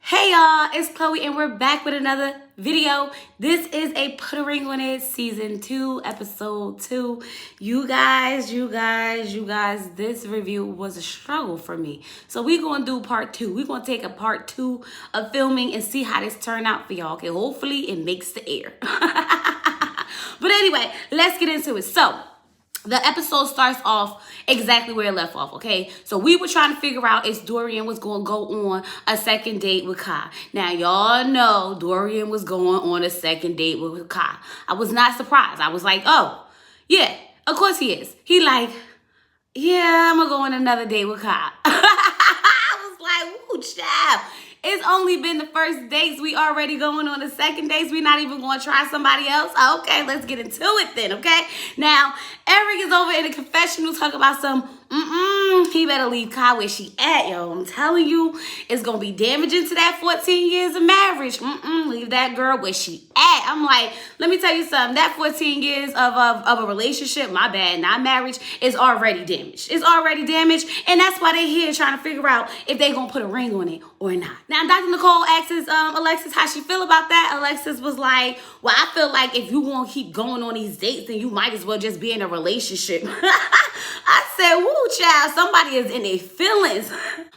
Hey y'all, it's Chloe and we're back with another video. This is a Put a Ring on It season 2, episode 2. You guys, this review was a struggle for me. So we're going to do part 2. We're going to take a part 2 of filming and see how this turned out for y'all. Okay, hopefully it makes the air. But anyway, let's get into it. So the episode starts off exactly where it left off, okay? So we were trying to figure out if Dorian was going to go on a second date with Kai. Now, y'all know Dorian was going on a second date with Kai. I was not surprised. I was like, oh, yeah, of course he is. He like, yeah, I'm going to go on another date with Kai. I was like, woo, child. It's only been the first dates. We already going on the second dates. We're not even going to try somebody else. Okay, let's get into it then, okay? Now, Eric is over in the confessional talking about some, he better leave Kai where she at, yo. I'm telling you, it's going to be damaging to that 14 years of marriage. Leave that girl where she at. I'm like, let me tell you something. That 14 years of a relationship, my bad, not marriage, is already damaged. It's already damaged, and that's why they here trying to figure out if they going to put a ring on it or not. Now, Dr. Nicole asks Alexis how she feel about that. Alexis was like, well, I feel like if you want to keep going on these dates, then you might as well just be in a relationship. I said, woo, child, somebody is in their feelings.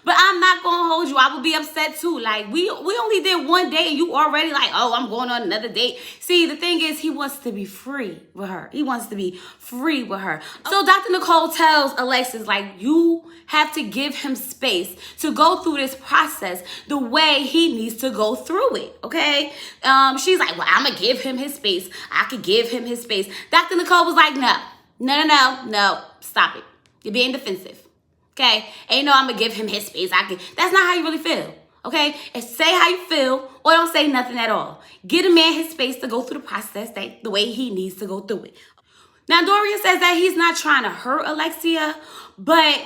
But I'm not going to hold you. I would be upset too. Like, we only did one date and you already like, oh, I'm going on another date. See, the thing is, he wants to be free with her. He wants to be free with her. So Dr. Nicole tells Alexis, like, you have to give him space to go through this process the way he needs to go through it, okay? She's like, well, I'm going to give him his space. I could give him his space. Dr. Nicole was like, no, stop it. You're being defensive. Okay, ain't no I'm gonna give him his space. That's not how you really feel. Okay, and say how you feel or don't say nothing at all. Get a man his space to go through the process the way he needs to go through it. Now Dorian says that he's not trying to hurt Alexia, but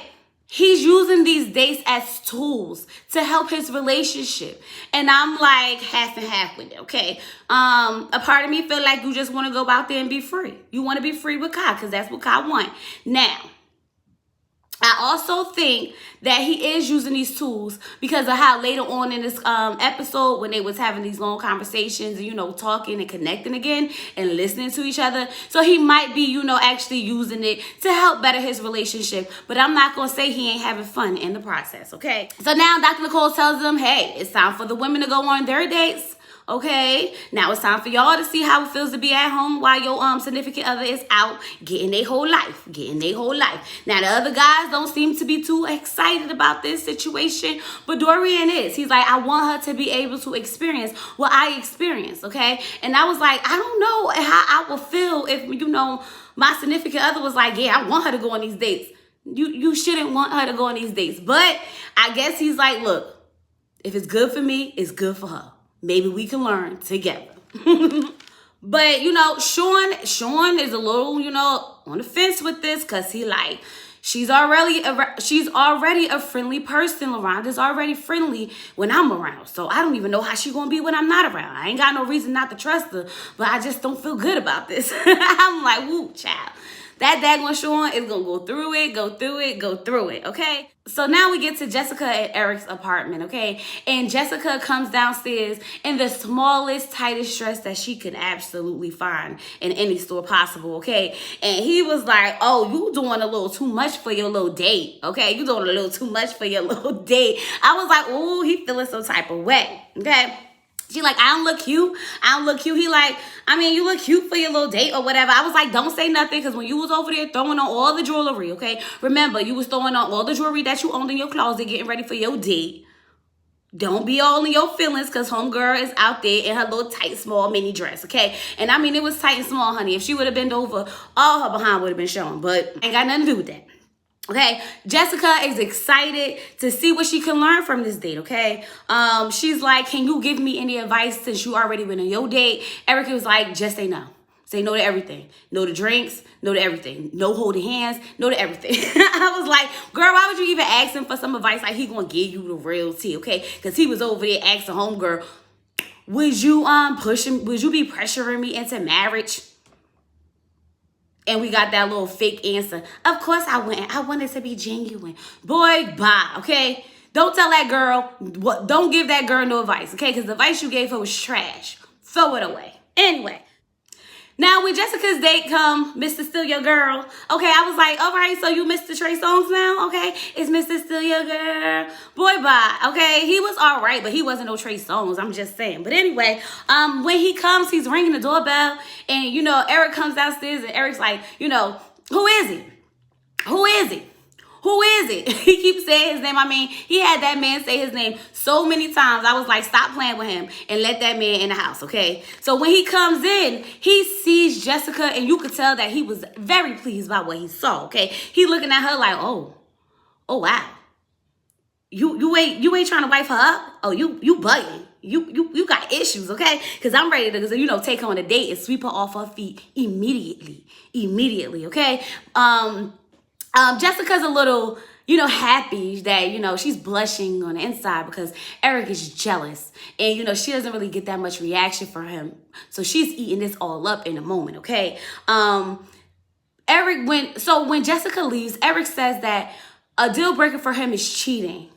he's using these dates as tools to help his relationship. And I'm like half and half with it, okay? A part of me feel like you just want to go out there and be free. You want to be free with Kai because that's what Kai want. Now, I also think that he is using these tools because of how later on in this episode, when they was having these long conversations, you know, talking and connecting again and listening to each other. So he might be, you know, actually using it to help better his relationship. But I'm not going to say he ain't having fun in the process, okay? So now Dr. Nicole tells them, hey, it's time for the women to go on their dates. Okay, now it's time for y'all to see how it feels to be at home while your significant other is out getting their whole life. Now, the other guys don't seem to be too excited about this situation, but Dorian is. He's like, I want her to be able to experience what I experienced, okay? And I was like, I don't know how I would feel if, you know, my significant other was like, yeah, I want her to go on these dates. You shouldn't want her to go on these dates. But I guess he's like, look, if it's good for me, it's good for her. Maybe we can learn together. But, you know, Sean is a little, you know, on the fence with this because he like, she's already a friendly person. Laronda's already friendly when I'm around. So I don't even know how she's going to be when I'm not around. I ain't got no reason not to trust her, but I just don't feel good about this. I'm like, woo, child. That daggone Sean is going to go through it, okay? So now we get to Jessica at Eric's apartment, okay? And Jessica comes downstairs in the smallest, tightest dress that she could absolutely find in any store possible, okay? And he was like, oh, you doing a little too much for your little date, okay? You doing a little too much for your little date. I was like, ooh, he feeling some type of way, okay? She like, I don't look cute. He like, I mean, you look cute for your little date or whatever. I was like, don't say nothing because when you was over there throwing on all the jewelry, okay? Remember, you was throwing on all the jewelry that you owned in your closet getting ready for your date. Don't be all in your feelings because homegirl is out there in her little tight, small mini dress, okay? And I mean, it was tight and small, honey. If she would have bent over, all her behind would have been showing. But ain't got nothing to do with that. Okay, Jessica is excited to see what she can learn from this date, okay? She's like, can you give me any advice since you already went on your date? Erica was like, just say no. Say no to everything. No to drinks, no to everything. No holding hands, no to everything. I was like, girl, why would you even ask him for some advice like he gonna give you the real tea, okay? Because he was over there asking homegirl, would you be pressuring me into marriage? And we got that little fake answer. Of course I wouldn't. I wanted to be genuine. Boy, bye, okay? Don't tell that girl, don't give that girl no advice, okay? Because the advice you gave her was trash. Throw it away. Anyway. Now, when Jessica's date come, Mr. Still Your Girl, okay, I was like, all right, so you Mr. Trey Songz now, okay? It's Mr. Still Your Girl. Boy, bye, okay? He was all right, but he wasn't no Trey Songz, I'm just saying. But anyway, when he comes, he's ringing the doorbell, and, you know, Eric comes downstairs, and Eric's like, you know, who is he? Who is he? Who is it? He keeps saying his name. I mean, he had that man say his name so many times. I was like, stop playing with him and let that man in the house, okay? So when he comes in, he sees Jessica, and you could tell that he was very pleased by what he saw, okay? He looking at her like, oh wow. You ain't trying to wife her up? Oh, you bugging. You got issues, okay? Because I'm ready to, you know, take her on a date and sweep her off her feet immediately, okay? Jessica's a little, you know, happy that, you know, she's blushing on the inside because Eric is jealous. And, you know, she doesn't really get that much reaction from him. So she's eating this all up in a moment, okay? When Jessica leaves, Eric says that a deal breaker for him is cheating.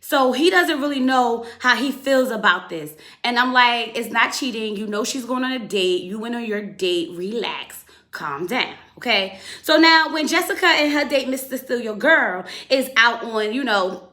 So he doesn't really know how he feels about this. And I'm like, it's not cheating. You know she's going on a date. You went on your date. Relax. Calm down, okay? So now when Jessica and her date, Mr. Still Your Girl, is out on, you know,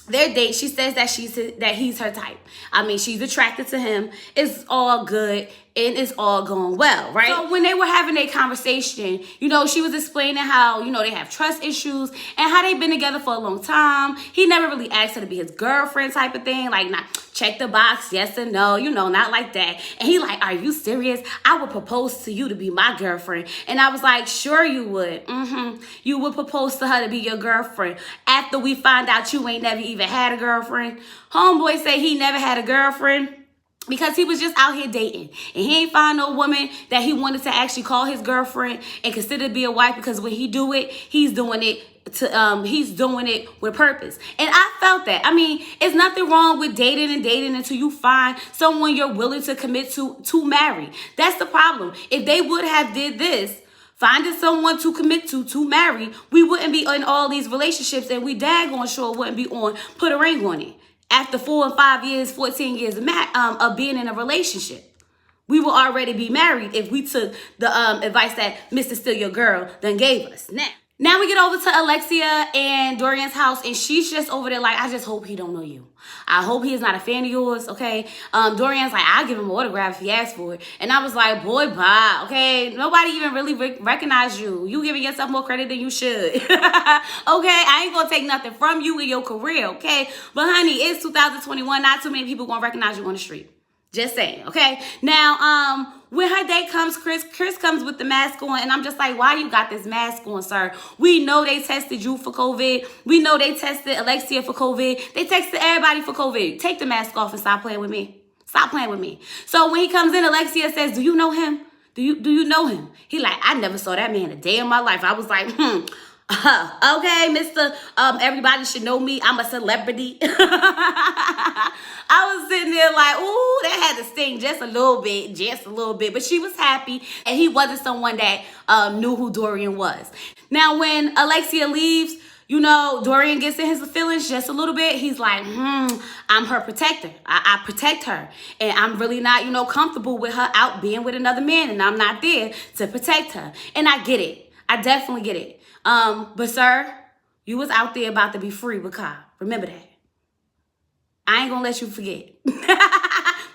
their date, she says that he's her type. I mean, she's attracted to him. It's all good and it's all going well, right? So when they were having a conversation, you know, she was explaining how, you know, they have trust issues and how they've been together for a long time. He never really asked her to be his girlfriend type of thing. Like, not check the box, yes or no, you know, not like that. And he like, are you serious? I would propose to you to be my girlfriend. And I was like, sure you would. You would propose to her to be your girlfriend after we find out you ain't never even had a girlfriend. Homeboy say he never had a girlfriend because he was just out here dating. And he ain't find no woman that he wanted to actually call his girlfriend and consider to be a wife, because when he do it, he's doing it with purpose. And I felt that. I mean, it's nothing wrong with dating until you find someone you're willing to commit to marry. That's the problem. If they would have did this, finding someone to commit to marry, we wouldn't be in all these relationships, and we daggone sure wouldn't be on put a ring on it. After 4 and 5 years, 14 years of being in a relationship, we will already be married if we took the advice that Mr. Still Your Girl then gave us. Now we get over to Alexia and Dorian's house, and she's just over there like, I just hope he don't know you. I hope he is not a fan of yours, okay? Dorian's like, I'll give him an autograph if he asks for it. And I was like, boy, bye, okay? Nobody even really recognize you. You giving yourself more credit than you should, okay? I ain't gonna take nothing from you in your career, okay? But honey, it's 2021. Not too many people gonna recognize you on the street. Just saying, okay? Now, when her date comes, Chris comes with the mask on, and I'm just like, why you got this mask on, sir? We know they tested you for COVID. We know they tested Alexia for COVID. They tested everybody for COVID. Take the mask off and stop playing with me. Stop playing with me. So when he comes in, Alexia says, do you know him? Do you know him? He like, I never saw that man a day in my life. I was like, okay, Mr. Everybody should know me. I'm a celebrity. I was sitting there like, ooh, that had to sting just a little bit. But she was happy, and he wasn't someone that knew who Dorian was. Now, when Alexia leaves, you know, Dorian gets in his feelings just a little bit. He's like, I'm her protector. I protect her. And I'm really not, you know, comfortable with her out being with another man, and I'm not there to protect her. And I get it. I definitely get it. But sir, you was out there about to be free with Kyle. Remember that. I ain't gonna let you forget.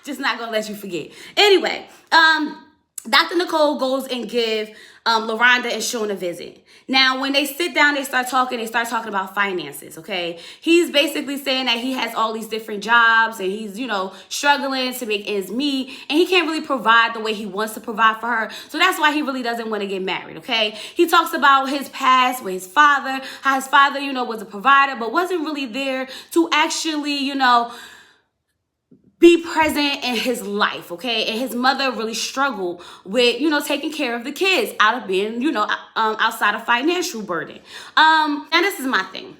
Just not gonna let you forget. Anyway, Dr. Nicole goes and give Laronda and Sean a visit. Now, when they sit down, they start talking about finances, okay? He's basically saying that he has all these different jobs and he's, you know, struggling to make ends meet, and he can't really provide the way he wants to provide for her. So that's why he really doesn't want to get married, okay? He talks about his past with his father, how his father, you know, was a provider, but wasn't really there to actually, you know, be present in his life, okay? And his mother really struggled with, you know, taking care of the kids out of being, you know, outside of financial burden. And this is my thing.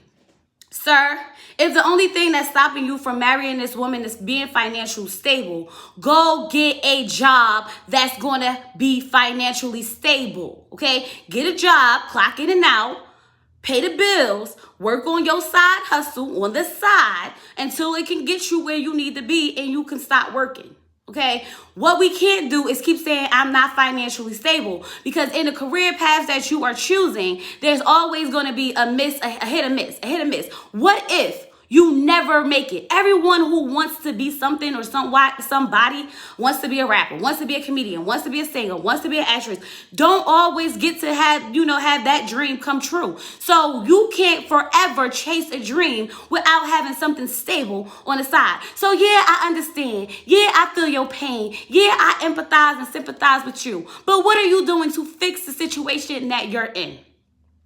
Sir, if the only thing that's stopping you from marrying this woman is being financially stable, go get a job that's going to be financially stable, okay? Get a job, clock in and out, pay the bills, work on your side hustle on the side until it can get you where you need to be and you can stop working. Okay, what we can't do is keep saying I'm not financially stable, because in the career paths that you are choosing, there's always going to be a hit or miss. What if you never make it? Everyone who wants to be something or somebody wants to be a rapper, wants to be a comedian, wants to be a singer, wants to be an actress, don't always get to have that dream come true. So you can't forever chase a dream without having something stable on the side. So yeah, I understand. Yeah, I feel your pain. Yeah, I empathize and sympathize with you. But what are you doing to fix the situation that you're in?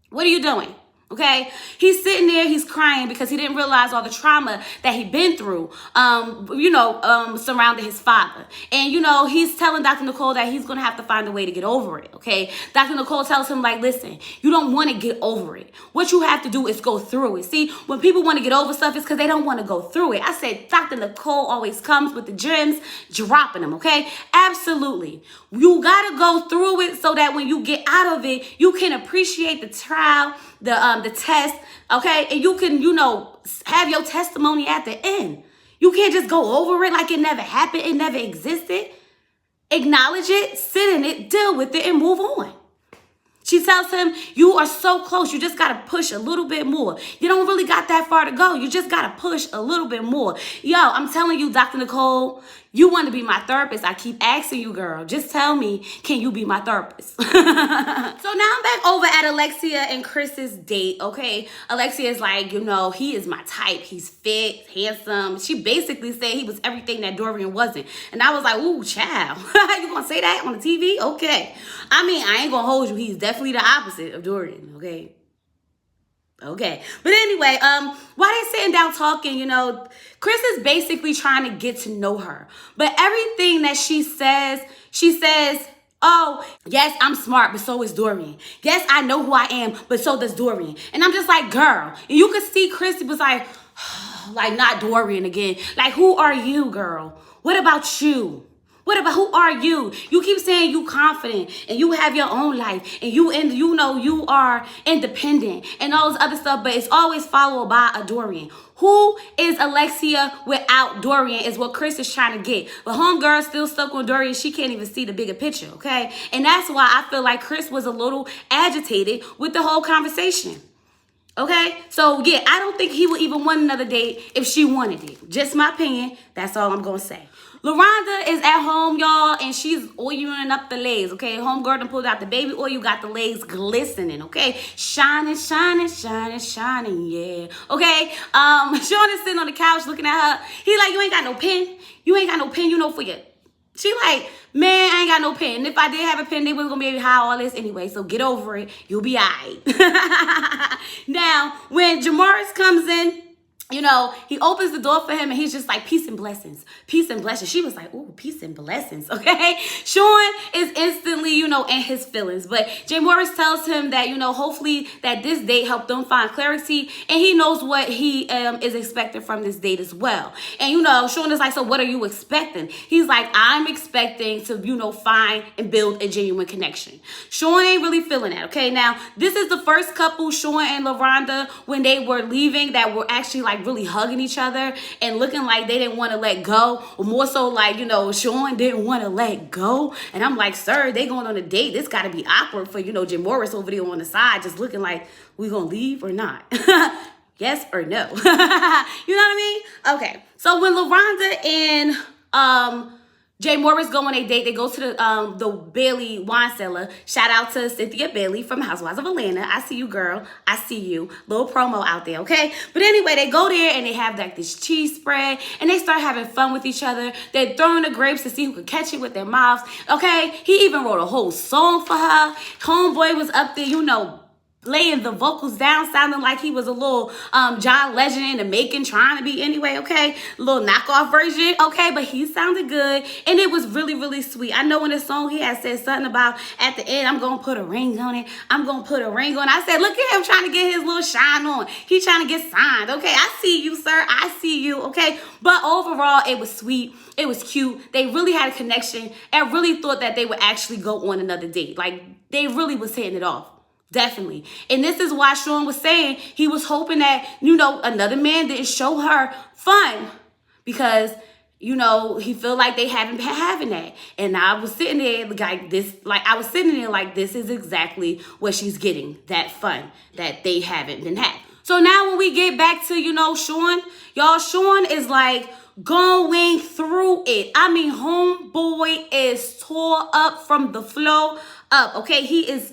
What are you doing? Okay, he's sitting there, he's crying because he didn't realize all the trauma that he'd been through, surrounding his father. And, he's telling Dr. Nicole that he's going to have to find a way to get over it, okay? Dr. Nicole tells him, like, listen, you don't want to get over it. What you have to do is go through it. See, when people want to get over stuff, it's because they don't want to go through it. I said Dr. Nicole always comes with the gems, dropping them, okay? Absolutely. You got to go through it so that when you get out of it, you can appreciate the trial, the test, okay? And you can, have your testimony at the end. You can't just go over it like it never happened, it never existed. Acknowledge it, sit in it, deal with it, and move on. She tells him, you are so close. You just got to push a little bit more. You don't really got that far to go. You just got to push a little bit more. Yo, I'm telling you, Dr. Nicole, you want to be my therapist. I keep asking you, girl. Just tell me, can you be my therapist? So now I'm back over at Alexia and Chris's date, okay? Alexia is like, he is my type. He's fit, handsome. She basically said he was everything that Dorian wasn't. And I was like, ooh, child. You going to say that on the TV? Okay. I mean, I ain't going to hold you. He's definitely the opposite of Dorian, okay? Okay. But anyway, while they're sitting down talking, Chris is basically trying to get to know her. But everything that she says, oh, yes, I'm smart, but so is Dorian. Yes, I know who I am, but so does Dorian. And I'm just like, girl. And you could see Chris was like, like, not Dorian again. Like, who are you, girl? What about you? Who are you? You keep saying you confident and you have your own life and you are independent and all this other stuff, but it's always followed by a Dorian. Who is Alexia without Dorian is what Chris is trying to get. But homegirl's still stuck on Dorian. She can't even see the bigger picture, okay? And that's why I feel like Chris was a little agitated with the whole conversation. Okay? So, yeah, I don't think he would even want another date if she wanted it. Just my opinion. That's all I'm going to say. Laronda is at home, y'all, and she's oiling up the legs, okay? Homegirl done pulled out the baby oil. You got the legs glistening, okay? Shining, shining, shining, shining, yeah. Okay? Sean is sitting on the couch looking at her. He like, you ain't got no pen? You ain't got no pen, for your... She like, man, I ain't got no pen. And if I did have a pen, they wasn't going to be able to hide all this anyway. So get over it. You'll be all right. Now, when Jamaris comes in, he opens the door for him and he's just like, peace and blessings. Peace and blessings. She was like, ooh, peace and blessings, okay? Sean is instantly, in his feelings. But Jay Morris tells him that, hopefully that this date helped them find clarity and he knows what he is expecting from this date as well. And, Sean is like, so what are you expecting? He's like, I'm expecting to, find and build a genuine connection. Sean ain't really feeling that, okay? Now, this is the first couple, Sean and Laronda, when they were leaving, that were actually like really hugging each other and looking like they didn't want to let go, or more so like, Sean didn't want to let go. And I'm like, sir, they going on a date. This got to be awkward for, Jim Morris over there on the side, just looking like, we going to leave or not? Yes or no? You know what I mean? Okay. So when Laronda and, Jay Morris go on a date. They go to the Bailey wine cellar. Shout out to Cynthia Bailey from Housewives of Atlanta. I see you, girl. I see you. Little promo out there, okay? But anyway, they go there and they have like this cheese spread and they start having fun with each other. They're throwing the grapes to see who could catch it with their mouths, okay? He even wrote a whole song for her. Homeboy was up there, laying the vocals down, sounding like he was a little John Legend in the making, trying to be anyway, okay? A little knockoff version, okay? But he sounded good, and it was really, really sweet. I know in the song he had said something about, at the end, I'm going to put a ring on it. I'm going to put a ring on it. I said, look at him trying to get his little shine on. He's trying to get signed, okay? I see you, sir. I see you, okay? But overall, it was sweet. It was cute. They really had a connection. I really thought that they would actually go on another date. Like, they really was hitting it off. Definitely. And this is why Sean was saying he was hoping that, you know, another man didn't show her fun because, you know, he feel like they haven't been having that. And I was sitting there like this, this is exactly what she's getting, that fun that they haven't been having. So now when we get back to, you know, Sean, y'all, Sean is like going through it. I mean, homeboy is tore up from the floor up, okay? He is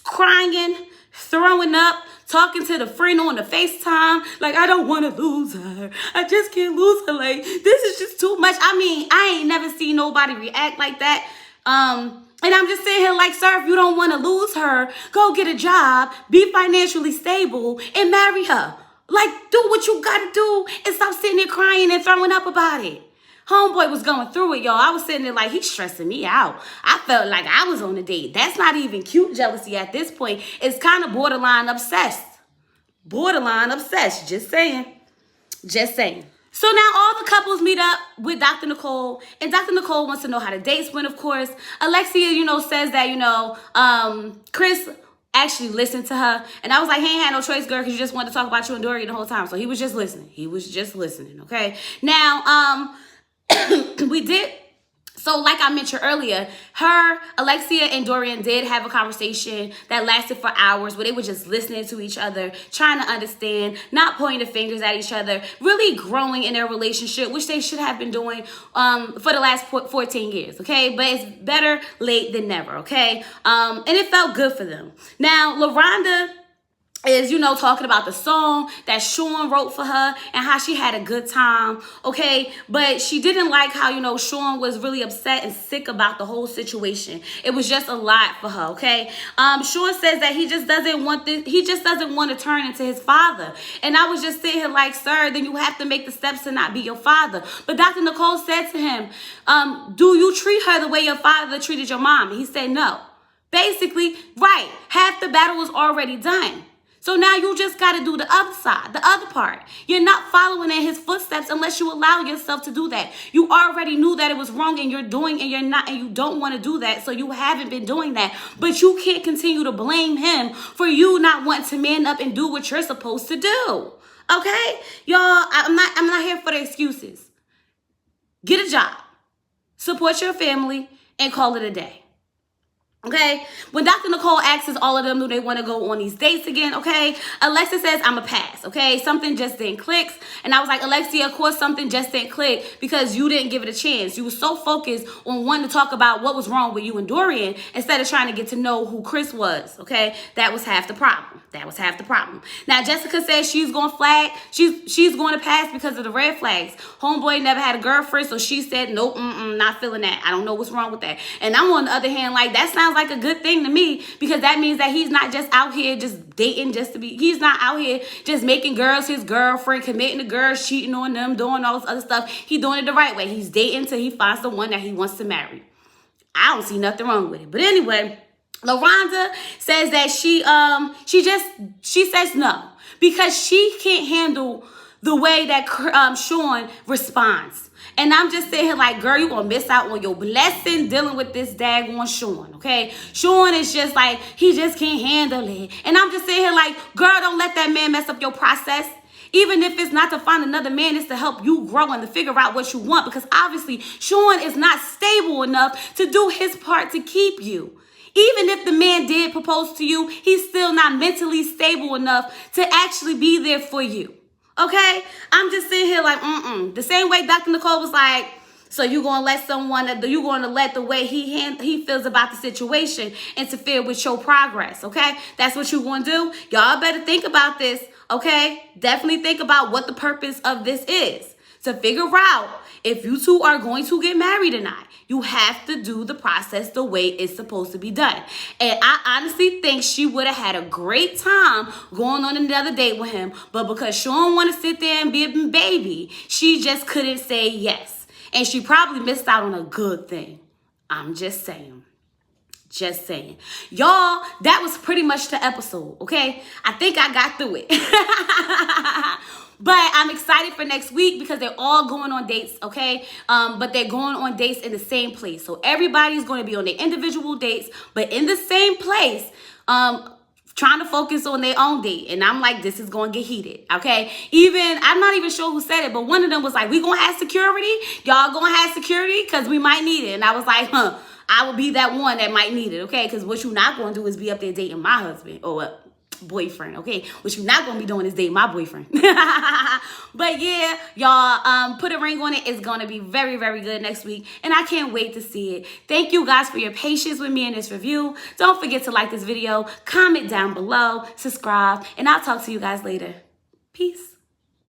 crying, throwing up, talking to the friend on the FaceTime, like, I don't want to lose her. I just can't lose her. Like, this is just too much. I mean, I ain't never seen nobody react like that. And I'm just sitting here like, sir, if you don't want to lose her, go get a job, be financially stable, and marry her. Like, do what you got to do and stop sitting there crying and throwing up about it. Homeboy was going through it, y'all. I was sitting there like, he's stressing me out. I felt like I was on a date. That's not even cute jealousy at this point. It's kind of borderline obsessed. Borderline obsessed. Just saying. Just saying. So now all the couples meet up with Dr. Nicole, and Dr. Nicole wants to know how the dates went, of course. Alexia, you know, says that, you know, Chris actually listened to her. And I was like, he ain't had no choice, girl, because you just wanted to talk about you and Dorian the whole time. So he was just listening. He was just listening, okay? Now, we did, so like I mentioned earlier, Alexia and Dorian did have a conversation that lasted for hours where they were just listening to each other, trying to understand, not pointing the fingers at each other, really growing in their relationship, which they should have been doing for the last 14 years, okay? But it's better late than never, okay? And it felt good for them. Now, Laronda is, you know, talking about the song that Sean wrote for her and how she had a good time, okay? But she didn't like how, you know, Sean was really upset and sick about the whole situation. It was just a lot for her, okay? Sean says that he just doesn't want to turn into his father. And I was just sitting here like, sir, then you have to make the steps to not be your father. But Dr. Nicole said to him, do you treat her the way your father treated your mom? And he said no. Basically, right, half the battle was already done. So now you just got to do the other side, the other part. You're not following in his footsteps unless you allow yourself to do that. You already knew that it was wrong and you're doing and you're not, and you don't want to do that. So you haven't been doing that. But you can't continue to blame him for you not wanting to man up and do what you're supposed to do. Okay? Y'all, I'm not here for the excuses. Get a job, support your family, and call it a day. Okay, when Dr. Nicole asks all of them, do they want to go on these dates again? Okay, Alexis says, I'm a pass. Okay, something just didn't click. And I was like, Alexia, of course something just didn't click because you didn't give it a chance. You were so focused on wanting to talk about what was wrong with you and Dorian instead of trying to get to know who Chris was. Okay, that was half the problem. That was half the problem. Now, Jessica says she's going to flag. She's going to pass because of the red flags. Homeboy never had a girlfriend, so she said, nope, not feeling that. I don't know what's wrong with that. And I'm on the other hand, like, that sounds like a good thing to me because that means that he's not just out here just dating just to be, he's not out here just making girls his girlfriend, committing to girls, cheating on them, doing all this other stuff. He's doing it the right way. He's dating till he finds the one that he wants to marry. I don't see nothing wrong with it. But anyway, Laronda says that she says no because she can't handle the way that Sean responds. And I'm just sitting here like, girl, you're going to miss out on your blessing dealing with this daggone Sean, okay? Sean is just like, he just can't handle it. And I'm just sitting here like, girl, don't let that man mess up your process. Even if it's not to find another man, it's to help you grow and to figure out what you want. Because obviously, Sean is not stable enough to do his part to keep you. Even if the man did propose to you, he's still not mentally stable enough to actually be there for you. Okay? I'm just sitting here like, The same way Dr. Nicole was like, so you're going to let the way he feels about the situation interfere with your progress, okay? That's what you're going to do. Y'all better think about this, okay? Definitely think about what the purpose of this is. To figure out if you two are going to get married or not. You have to do the process the way it's supposed to be done. And I honestly think she would have had a great time going on another date with him. But because Sean wanted to sit there and be a baby, she just couldn't say yes. And she probably missed out on a good thing. I'm just saying. Just saying. Y'all, that was pretty much the episode, okay? I think I got through it. But I'm excited for next week because they're all going on dates, okay? But they're going on dates in the same place. So everybody's going to be on their individual dates, but in the same place. trying to focus on their own date. And I'm like, this is going to get heated, okay? I'm not even sure who said it, but one of them was like, we going to have security? Y'all going to have security? Because we might need it. And I was like, I will be that one that might need it, okay? Because what you're not going to do is be up there dating my husband or boyfriend, okay? What you're not going to be doing is dating my boyfriend. But yeah, y'all, put a ring on it. It's going to be very, very good next week. And I can't wait to see it. Thank you guys for your patience with me in this review. Don't forget to like this video, comment down below, subscribe, and I'll talk to you guys later. Peace.